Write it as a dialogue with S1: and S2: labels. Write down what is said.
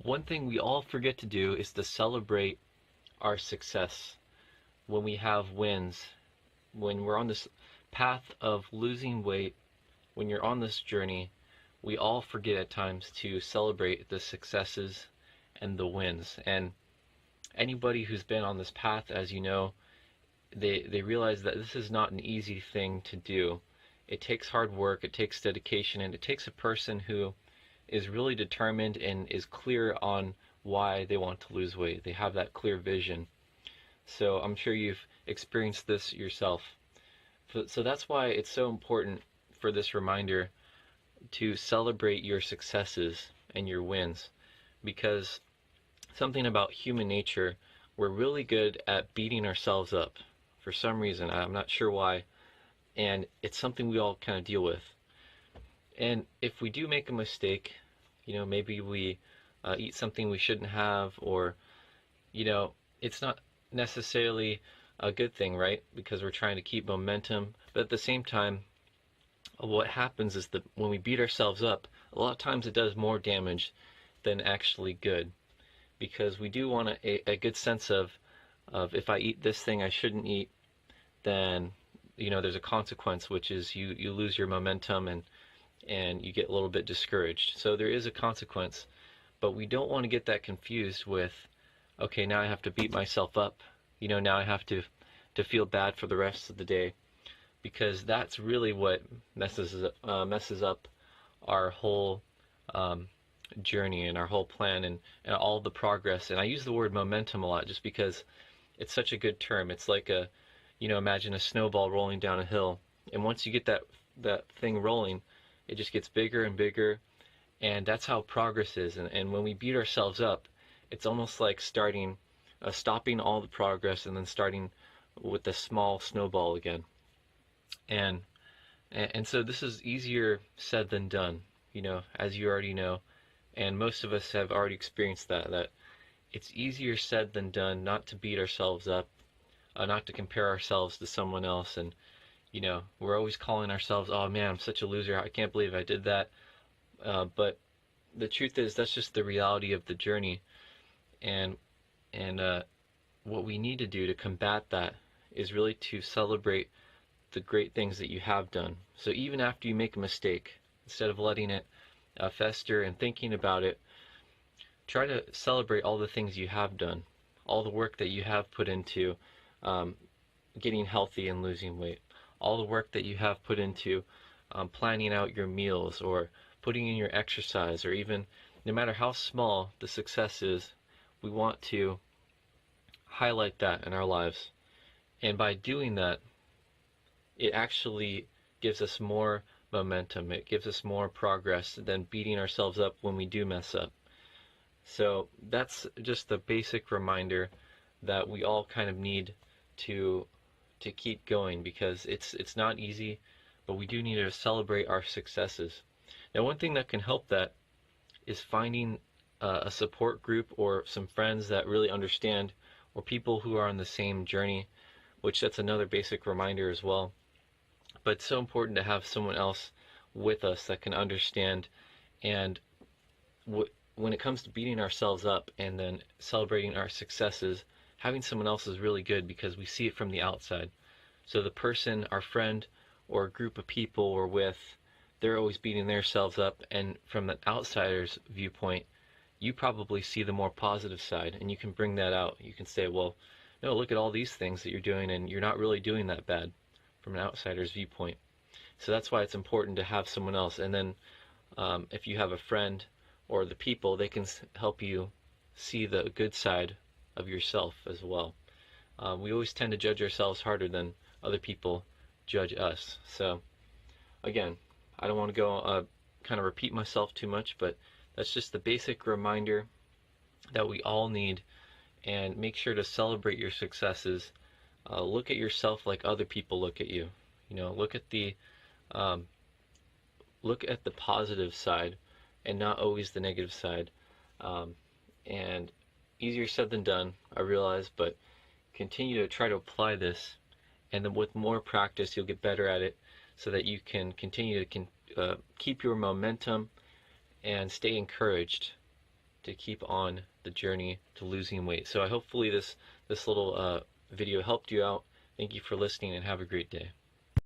S1: One thing we all forget to do is to celebrate our success when we have wins, when we're on this path of losing weight, when you're on this journey. We all forget at times to celebrate the successes and the wins. And anybody who's been on this path, as you know, they realize that this is not an easy thing to do. It takes hard work, it takes dedication, and it takes a person who is really determined and is clear on why they want to lose weight. They have that clear vision. So I'm sure you've experienced this yourself. So that's why it's so important for this reminder to celebrate your successes and your wins, because something about human nature, we're really good at beating ourselves up for some reason. I'm not sure why, and it's something we all kind of deal with. And if we do make a mistake, maybe we eat something we shouldn't have, or you know, it's not necessarily a good thing, right? Because we're trying to keep momentum. But at the same time, what happens is that when we beat ourselves up, a lot of times it does more damage than actually good. Because we do want a good sense of if I eat this thing I shouldn't eat, then there's a consequence, which is you lose your momentum and you get a little bit discouraged. So there is a consequence, but we don't want to get that confused with, okay, now I have to beat myself up. Now I have to feel bad for the rest of the day, because that's really what messes up our whole journey and our whole plan and all the progress. And I use the word momentum a lot just because it's such a good term. It's like imagine a snowball rolling down a hill, and once you get that thing rolling, it just gets bigger and bigger, and that's how progress is. And when we beat ourselves up, it's almost like stopping all the progress and then starting with a small snowball again. And and so this is easier said than done, as you already know, and most of us have already experienced that it's easier said than done not to beat ourselves up, not to compare ourselves to someone else. And we're always calling ourselves, oh man, I'm such a loser, I can't believe I did that. But the truth is, that's just the reality of the journey. And and what we need to do to combat that is really to celebrate the great things that you have done. So even after you make a mistake, instead of letting it fester and thinking about it, try to celebrate all the things you have done, all the work that you have put into um, getting healthy and losing weight, all the work that you have put into planning out your meals, or putting in your exercise, or even no matter how small the success is, we want to highlight that in our lives. And by doing that, it actually gives us more momentum. It gives us more progress than beating ourselves up when we do mess up. So that's just the basic reminder that we all kind of need to keep going, because it's not easy, but we do need to celebrate our successes. Now, one thing that can help that is finding a support group or some friends that really understand, or people who are on the same journey, which that's another basic reminder as well. But it's so important to have someone else with us that can understand. And when it comes to beating ourselves up and then celebrating our successes, having someone else is really good because we see it from the outside. So the person, our friend, or a group of people we're with, they're always beating themselves up, and from the outsider's viewpoint, you probably see the more positive side, and you can bring that out. You can say, well, no, look at all these things that you're doing, and you're not really doing that bad from an outsider's viewpoint. So that's why it's important to have someone else. And then if you have a friend or the people, they can help you see the good side of yourself as well. We always tend to judge ourselves harder than other people judge us. So again, I don't want to go kind of repeat myself too much, but that's just the basic reminder that we all need. And make sure to celebrate your successes. Look at yourself like other people look at you. Look at the um, positive side, and not always the negative side. And easier said than done, I realize, but continue to try to apply this, and then with more practice, you'll get better at it, so that you can continue to keep your momentum and stay encouraged to keep on the journey to losing weight. So hopefully this little video helped you out. Thank you for listening and have a great day.